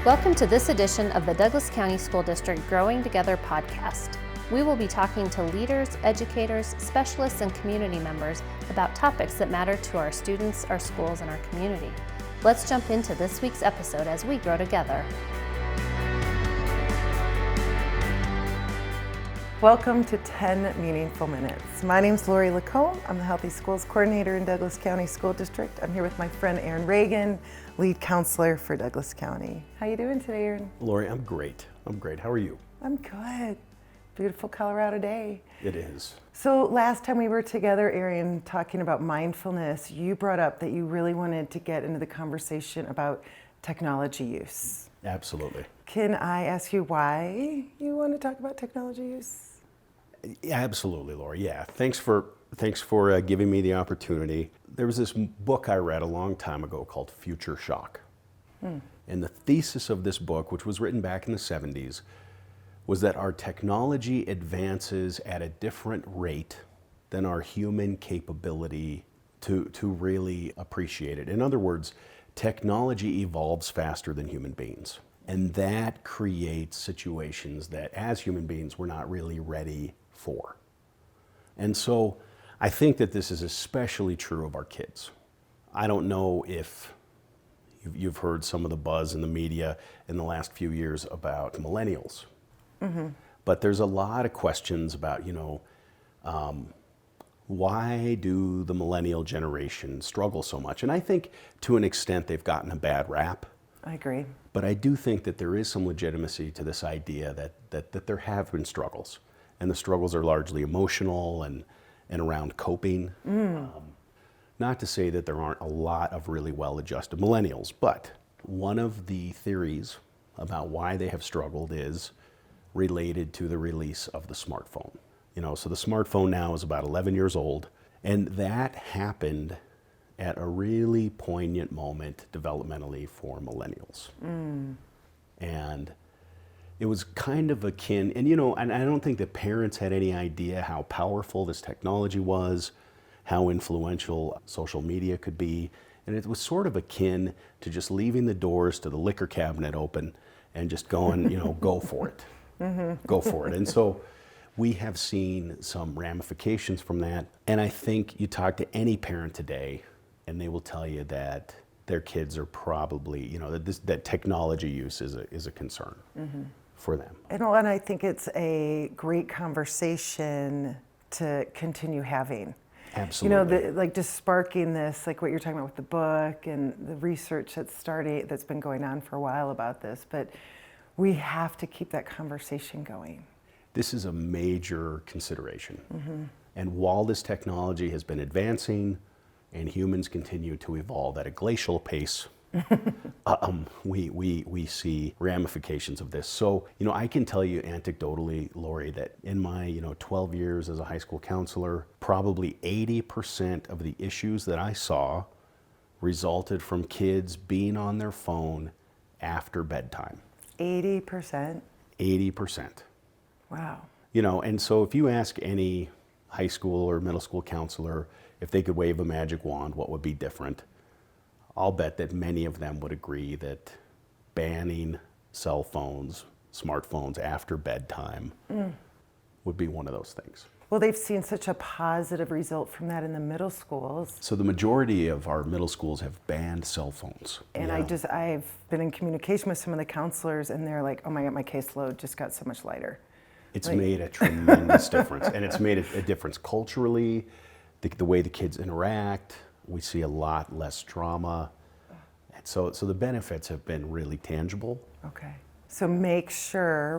Welcome to this edition of the Douglas County School District Growing Together podcast. We will be talking to leaders, educators, specialists, and community members about topics that matter to our students, our schools, and our community. Let's jump into this week's episode as we grow together. Welcome to 10 Meaningful Minutes. My name's Lori Lacombe. I'm the Healthy Schools Coordinator in Douglas County School District. I'm here with my friend Aaron Reagan, Lead Counselor for Douglas County. How you doing today, Aaron? Lori, I'm great. How are you? I'm good. Beautiful Colorado day. It is. So last time we were together, Aaron, talking about mindfulness, you brought up that you really wanted to get into the conversation about technology use. Absolutely. Can I ask you why you want to talk about technology use? Absolutely, Lori. Yeah. Thanks for giving me the opportunity. There was this book I read a long time ago called Future Shock. And the thesis of this book, which was written back in the 70s, was that our technology advances at a different rate than our human capability to really appreciate it. In other words, technology evolves faster than human beings. And that creates situations that as human beings we're not really ready for. And so I think that this is especially true of our kids. I don't know if you've heard some of the buzz in the media in the last few years about millennials. But there's a lot of questions about, why do the millennial generation struggle so much? And I think to an extent they've gotten a bad rap. I agree. But I do think that there is some legitimacy to this idea that there have been struggles. And the struggles are largely emotional and around coping. Not to say that there aren't a lot of really well-adjusted millennials, but one of the theories about why they have struggled is related to the release of the smartphone. So the smartphone now is about 11 years old, and that happened at a really poignant moment developmentally for millennials. And it was kind of akin, and I don't think that parents had any idea how powerful this technology was, how influential social media could be, and it was sort of akin to just leaving the doors to the liquor cabinet open and just going, go for it. Go for it. And so we have seen some ramifications from that. And I think you talk to any parent today and they will tell you that their kids are probably, that technology use is a concern for them. And I think it's a great conversation to continue having. Absolutely. Just sparking this, like what you're talking about with the book and the research that's been going on for a while about this. But we have to keep that conversation going. This is a major consideration. And while this technology has been advancing and humans continue to evolve at a glacial pace, we see ramifications of this. So, I can tell you anecdotally, Lori, that in my 12 years as a high school counselor, probably 80% of the issues that I saw resulted from kids being on their phone after bedtime. 80%? 80%. Wow. And so if you ask any high school or middle school counselor if they could wave a magic wand, what would be different? I'll bet that many of them would agree that banning cell phones, smartphones after bedtime would be one of those things. Well, they've seen such a positive result from that in the middle schools. So the majority of our middle schools have banned cell phones. And I've been in communication with some of the counselors and they're like, oh my God, my caseload just got so much lighter. It's made a tremendous difference. And it's made a difference culturally, the way the kids interact. We see a lot less drama. And so the benefits have been really tangible. Okay. So make sure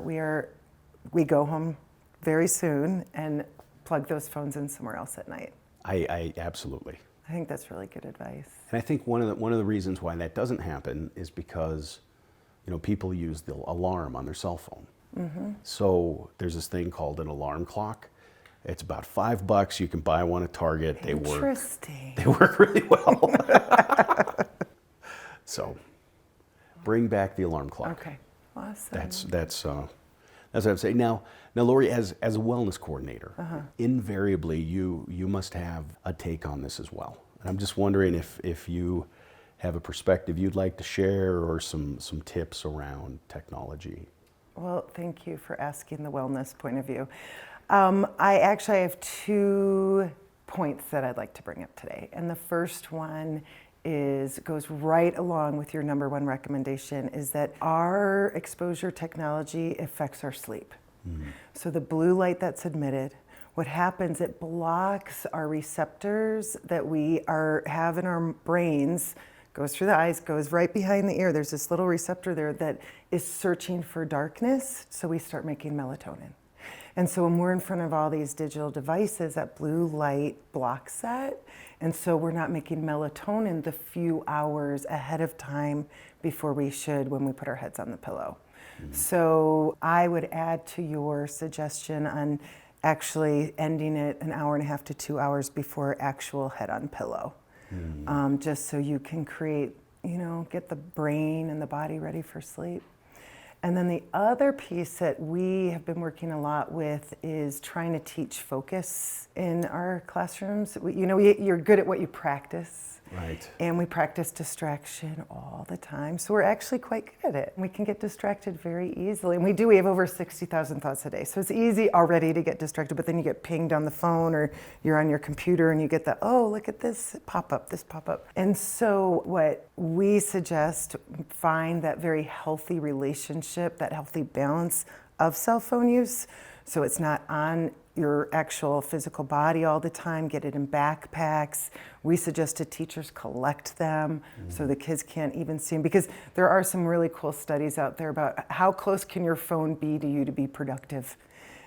we go home very soon and plug those phones in somewhere else at night. I absolutely. I think that's really good advice. And I think one of the reasons why that doesn't happen is because, people use the alarm on their cell phone. So there's this thing called an alarm clock. It's about $5. You can buy one at Target. Interesting. They work really well. So bring back the alarm clock. Okay. Awesome. That's what I'm saying. Now, Lori, as a wellness coordinator, invariably you must have a take on this as well. And I'm just wondering if you have a perspective you'd like to share or some tips around technology. Well, thank you for asking the wellness point of view. I actually have 2 points that I'd like to bring up today. And the first one goes right along with your number 1 recommendation, is that our exposure technology affects our sleep. So the blue light that's emitted, what happens, it blocks our receptors that we have in our brains, goes through the eyes, goes right behind the ear. There's this little receptor there that is searching for darkness, so we start making melatonin. And so when we're in front of all these digital devices, that blue light blocks that. And so we're not making melatonin the few hours ahead of time before we should when we put our heads on the pillow. So I would add to your suggestion on actually ending it an hour and a half to 2 hours before actual head on pillow. Just so you can create, get the brain and the body ready for sleep. And then the other piece that we have been working a lot with is trying to teach focus in our classrooms. You're good at what you practice. Right. And we practice distraction all the time. So we're actually quite good at it. We can get distracted very easily. And we have over 60,000 thoughts a day. So it's easy already to get distracted, but then you get pinged on the phone or you're on your computer and you get look at this pop-up. And so what we suggest, find that very healthy relationship, that healthy balance of cell phone use. So it's not on your actual physical body all the time. Get it in backpacks. We suggested teachers collect them so the kids can't even see them, because there are some really cool studies out there about how close can your phone be to you to be productive.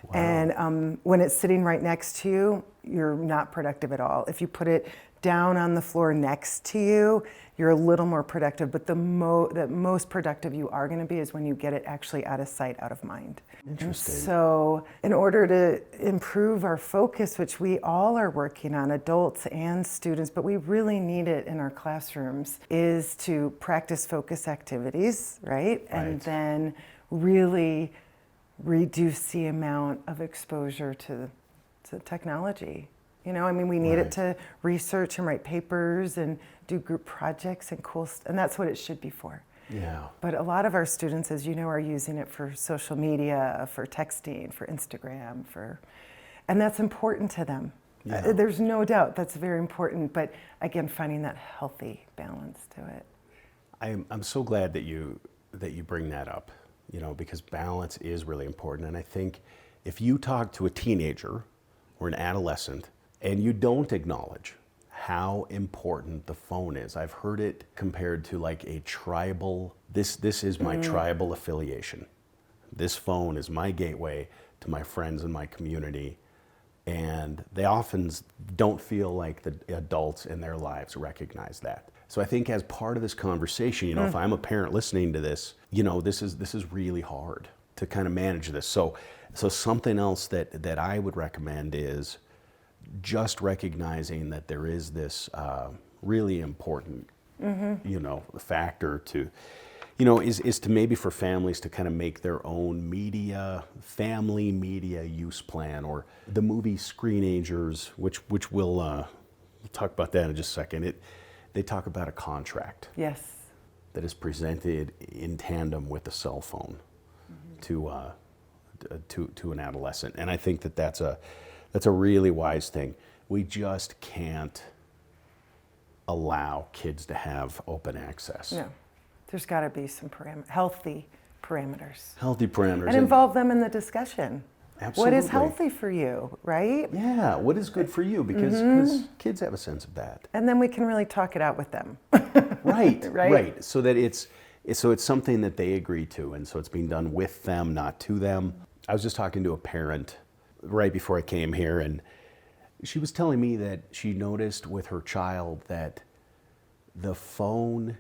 Wow. And when it's sitting right next to you, you're not productive at all. If you put it down on the floor next to you, you're a little more productive, but the most productive you are going to be is when you get it actually out of sight, out of mind. Interesting. And so in order to improve our focus, which we all are working on, adults and students, but we really need it in our classrooms, is to practice focus activities, right? And then really reduce the amount of exposure to technology. We need it to research and write papers and do group projects and and that's what it should be for. Yeah. But a lot of our students, as you know, are using it for social media, for texting, for Instagram, and that's important to them. Yeah. There's no doubt that's very important, but again, finding that healthy balance to it. I'm so glad that you bring that up, because balance is really important. And I think if you talk to a teenager or an adolescent and you don't acknowledge how important the phone is, I've heard it compared to like a tribal, this is my tribal affiliation. This phone is my gateway to my friends and my community. And they often don't feel like the adults in their lives recognize that. So I think as part of this conversation, if I'm a parent listening to this, this is really hard to kind of manage this. So something else that I would recommend is just recognizing that there is this really important, factor to, is to maybe for families to kind of make their own family media use plan, or the movie Screenagers, which we'll talk about that in just a second. They talk about a contract. Yes. That is presented in tandem with the cell phone to an adolescent, and I think that's a really wise thing. We just can't allow kids to have open access. No, there's got to be some healthy parameters. Healthy parameters. And involve them in the discussion. Absolutely. What is healthy for you, right? Yeah, what is good for you? Because kids have a sense of that. And then we can really talk it out with them. Right. So that it's something that they agree to, and so it's being done with them, not to them. I was just talking to a parent right before I came here, and she was telling me that she noticed with her child that the phone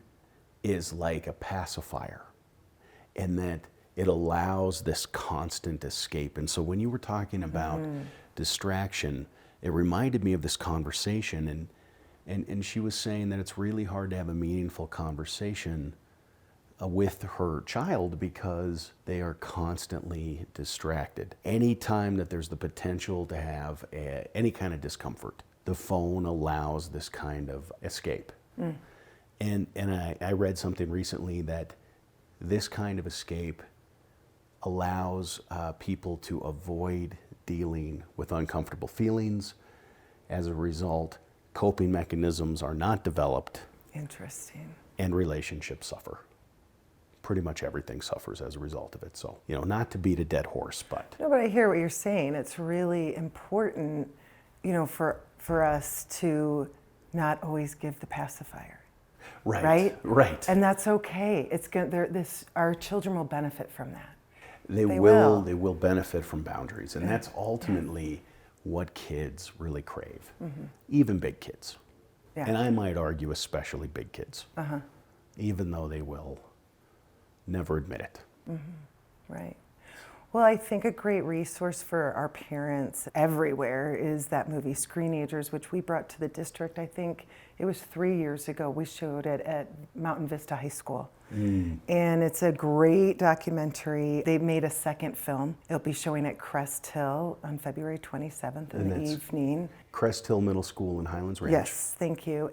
is like a pacifier, and that it allows this constant escape. And so when you were talking about distraction, it reminded me of this conversation, and she was saying that it's really hard to have a meaningful conversation with her child because they are constantly distracted. Anytime that there's the potential to have any kind of discomfort, the phone allows this kind of escape. And I read something recently that this kind of escape allows people to avoid dealing with uncomfortable feelings. As a result, coping mechanisms are not developed. Interesting. And relationships suffer. Pretty much everything suffers as a result of it. So, not to beat a dead horse, but... No, but I hear what you're saying. It's really important, for us to not always give the pacifier. Right. Right. And that's okay. Our children will benefit from that. They will benefit from boundaries, and that's ultimately what kids really crave, even big kids. Yeah. And I might argue especially big kids, even though they will never admit it. Right. Well, I think a great resource for our parents everywhere is that movie Screenagers, which we brought to the district. I think it was 3 years ago. We showed it at Mountain Vista High School. And it's a great documentary. They made a second film. It'll be showing at Crest Hill on February 27th in the evening. Crest Hill Middle School in Highlands Ranch. Yes, thank you.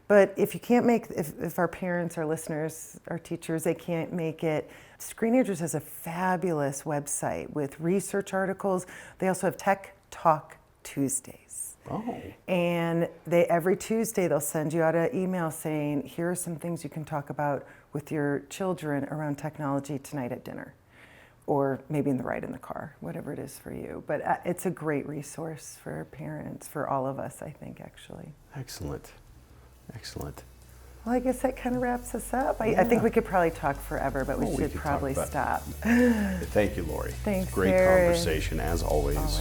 But if you can't if our parents, our listeners, our teachers, they can't make it, Screenagers has a fabulous website with research articles. They also have Tech Talk Tuesdays. Oh. And every Tuesday they'll send you out an email saying, here are some things you can talk about with your children around technology tonight at dinner, or maybe in the ride in the car, whatever it is for you. But it's a great resource for parents, for all of us, I think, actually. Excellent. Excellent. Well, I guess that kind of wraps us up. I think we could probably talk forever, but we should probably stop. Thank you, Lori. Thanks, Great Sarah. conversation, as always.